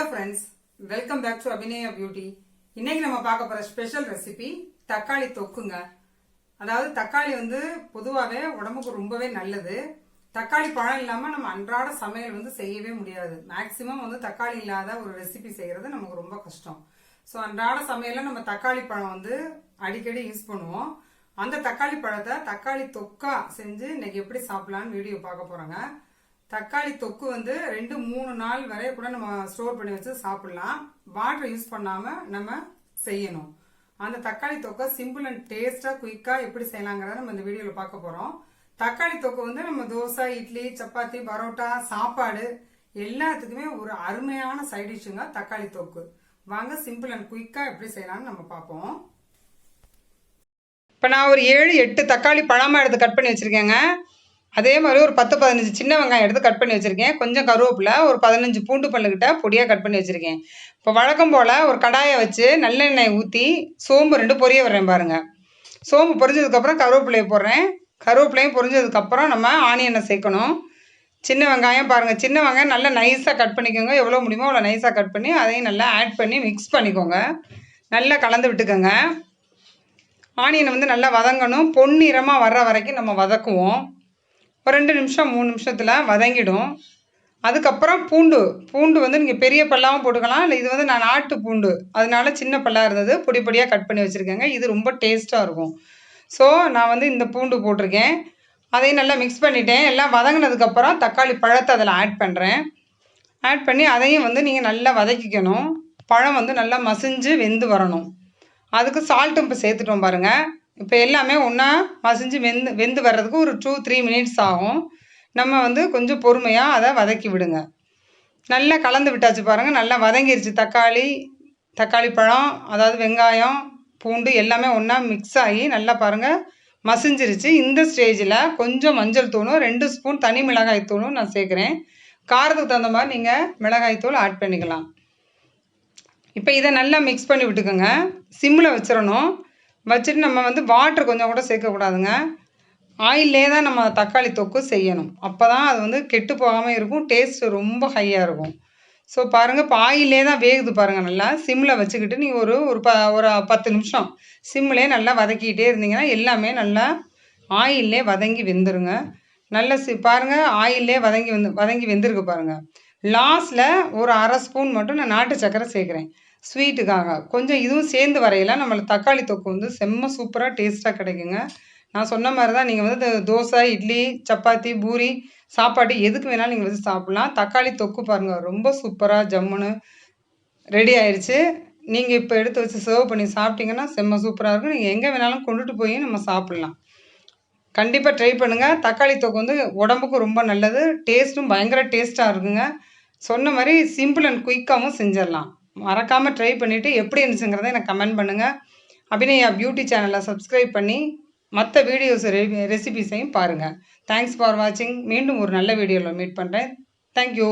Hello friends, welcome back to Abinaya Beauty. இன்னைக்கு நம்ம பார்க்க போற ஸ்பெஷல் ரெசிபி தக்காளி தொக்குங்க. அதாவது தக்காளி வந்து பொதுவாவே உடம்புக்கு ரொம்பவே நல்லது. தக்காளி பழம் இல்லாம நம்ம அன்றாட சமையல் வந்து செய்யவே முடியாது. மேக்ஸிமம் வந்து தக்காளி இல்லாத ஒரு ரெசிபி செய்யறது நமக்கு ரொம்ப கஷ்டம். சோ அன்றாட சமையல்ல நம்ம தக்காளி பழம் வந்து அடிக்கடி யூஸ் பண்ணுவோம். அந்த தக்காளி பழத்தை தக்காளி தொக்கா செஞ்சு இன்னைக்கு எப்படி சாப்பிடலாம்னு வீடியோ பார்க்க போறோங்க. தக்காளி தொக்கு வந்து 2-3 நாள் வரை கூட நம்ம ஸ்டோர் பண்ணி வச்சு சாப்பிடலாம். வாட்டர் யூஸ் பண்ணாம நம்ம செய்யணும். அந்த தக்காளி தொக்கை சிம்பிள் அண்ட் டேஸ்டா குயிக்கா எப்படி செய்யலாங்கிறத நம்ம இந்த வீடியோல பார்க்க போறோம். தக்காளி தொக்கு வந்து நம்ம தோசை, இட்லி, சப்பாத்தி, பரோட்டா, சாப்பாடு எல்லாத்துக்குமே ஒரு அருமையான சைட் டிஷ்ஷுங்க தக்காளி தொக்கு. வாங்க சிம்பிள் அண்ட் குயிக்கா எப்படி செய்யலாம்னு நம்ம பார்ப்போம். இப்போ நான் ஒரு 7-8 தக்காளி பழமா எடுத்து கட் பண்ணி வச்சிருக்கேங்க. அதே மாதிரி ஒரு 10-15 சின்ன வெங்காயம் எடுத்து கட் பண்ணி வச்சிருக்கேன். கொஞ்சம் கருவேப்பிலை, ஒரு 15 பூண்டு பல்லுக்கிட்ட பொடியாக கட் பண்ணி வச்சிருக்கேன். இப்போ வழக்கம் போல் ஒரு கடாயை வச்சு நல்லெண்ணெய் ஊற்றி சோம்பு 2 பொரிய விடுறேன் பாருங்க. சோம்பு பொரிஞ்சதுக்கப்புறம் கருவேப்பிலையை போடுறேன். கருவேப்பிலையும் பொரிஞ்சதுக்கப்புறம் நம்ம ஆனியனை சேர்க்கணும். சின்ன வெங்காயம் பாருங்கள், சின்ன வெங்காயம் நல்லா நைஸாக கட் பண்ணிக்கோங்க. எவ்வளோ முடியுமோ அவ்வளோ நைஸாக கட் பண்ணி அதையும் நல்லா ஆட் பண்ணி மிக்ஸ் பண்ணிக்கோங்க. நல்லா கலந்து விட்டுக்கோங்க. ஆனியனை வந்து நல்லா வதங்கணும். பொன்னிறமாக வர்ற வரைக்கும் நம்ம வதக்குவோம். ஒரு 2 நிமிஷம் 3 நிமிஷத்தில் வதங்கிடும். அதுக்கப்புறம் பூண்டு வந்து நீங்கள் பெரிய பல்லாவும் போட்டுக்கலாம். இல்லை இது வந்து நான் நாட்டு பூண்டு, அதனால சின்ன பல்லாக இருந்தது பொடி பொடியாக கட் பண்ணி வச்சுருக்கேங்க. இது ரொம்ப டேஸ்ட்டாக இருக்கும். ஸோ நான் வந்து இந்த பூண்டு போட்டிருக்கேன். அதையும் நல்லா மிக்ஸ் பண்ணிட்டேன். எல்லாம் வதங்கினதுக்கப்புறம் தக்காளி பழத்தை அதில் ஆட் பண்ணுறேன். ஆட் பண்ணி அதையும் வந்து நீங்கள் நல்லா வதக்கிக்கணும். பழம் வந்து நல்லா மசிஞ்சு வெந்து வரணும். அதுக்கு சால்ட்டும் இப்போ சேர்த்துட்டோம் பாருங்கள். இப்போ எல்லாமே ஒன்றா மசிஞ்சு வெந்து வர்றதுக்கு ஒரு 2-3 மினிட்ஸ் ஆகும். நம்ம வந்து கொஞ்சம் பொறுமையாக அதை வதக்கி விடுங்க. நல்லா கலந்து விட்டாச்சு பாருங்கள். நல்லா வதங்கிருச்சு. தக்காளி பழம், அதாவது வெங்காயம், பூண்டு எல்லாமே ஒன்றா மிக்ஸ் ஆகி நல்லா பாருங்கள் மசிஞ்சிருச்சு. இந்த ஸ்டேஜில் கொஞ்சம் மஞ்சள் தூளும் 2 ஸ்பூன் தனி மிளகாய் தூளும் நான் சேர்க்குறேன். காரத்துக்கு தகுந்த மாதிரி நீங்கள் மிளகாய் தூள் ஆட் பண்ணிக்கலாம். இப்போ இதை நல்லா மிக்ஸ் பண்ணி விட்டுக்கோங்க. சிம்மில் வச்சிடணும். வச்சுட்டு நம்ம வந்து வாட்டர் கொஞ்சம் கூட சேர்க்கக்கூடாதுங்க. ஆயிலே தான் நம்ம தக்காளி தொக்கு செய்யணும். அப்போ தான் அது வந்து கெட்டு போகாமல் இருக்கும். டேஸ்ட்டு ரொம்ப ஹையாக இருக்கும். ஸோ பாருங்கள், இப்போ ஆயிலே தான் வேகுது பாருங்கள். நல்லா சிம்மில் வச்சுக்கிட்டு நீங்கள் ஒரு 10 நிமிஷம் சிம்மிலே நல்லா வதக்கிக்கிட்டே இருந்தீங்கன்னா எல்லாமே நல்லா ஆயிலே வதங்கி வெந்துருங்க. நல்லா பாருங்கள், ஆயிலே வதங்கி வெந்திருக்கு பாருங்கள். லாஸ்ட்டில் ஒரு 1/2 ஸ்பூன் மட்டும் நான் நாட்டு சர்க்கரை சேர்க்குறேன் ஸ்வீட்டுக்காக. கொஞ்சம் இதுவும் சேர்ந்து வரையில நம்மளுக்கு தக்காளி தொக்கு வந்து செம்ம சூப்பராக டேஸ்ட்டாக கிடைக்குங்க. நான் சொன்ன மாதிரி தான் நீங்கள் வந்து தோசை, இட்லி, சப்பாத்தி, பூரி, சாப்பாடு எதுக்கு வேணாலும் நீங்கள் வச்சு சாப்பிட்லாம். தக்காளி தொக்கு பாருங்கள் ரொம்ப சூப்பராக ஜம்முன்னு ரெடி ஆயிடுச்சு. நீங்கள் இப்போ எடுத்து வச்சு சர்வ் பண்ணி சாப்பிட்டீங்கன்னா செம்ம சூப்பராக இருக்கும். நீங்கள் எங்கே வேணாலும் கொண்டுட்டு போய் நம்ம சாப்பிட்லாம். கண்டிப்பாக ட்ரை பண்ணுங்கள். தக்காளி தொக்கு வந்து உடம்புக்கும் ரொம்ப நல்லது. டேஸ்ட்டும் பயங்கர டேஸ்ட்டாக இருக்குங்க. சொன்ன மாதிரி சிம்பிள் அண்ட் குயிக்காகவும் செஞ்சிடலாம். மறக்காமல் ட்ரை பண்ணிவிட்டு எப்படி இருந்துச்சுங்கிறத எனக்கு கமெண்ட் பண்ணுங்கள். அபிநயா பியூட்டி சேனலை சப்ஸ்கிரைப் பண்ணி மற்ற வீடியோஸ் ரெசிபிஸையும் பாருங்கள். தேங்க்ஸ் ஃபார் வாட்சிங். மீண்டும் ஒரு நல்ல வீடியோவில் மீட் பண்ணுறேன். தேங்க்யூ.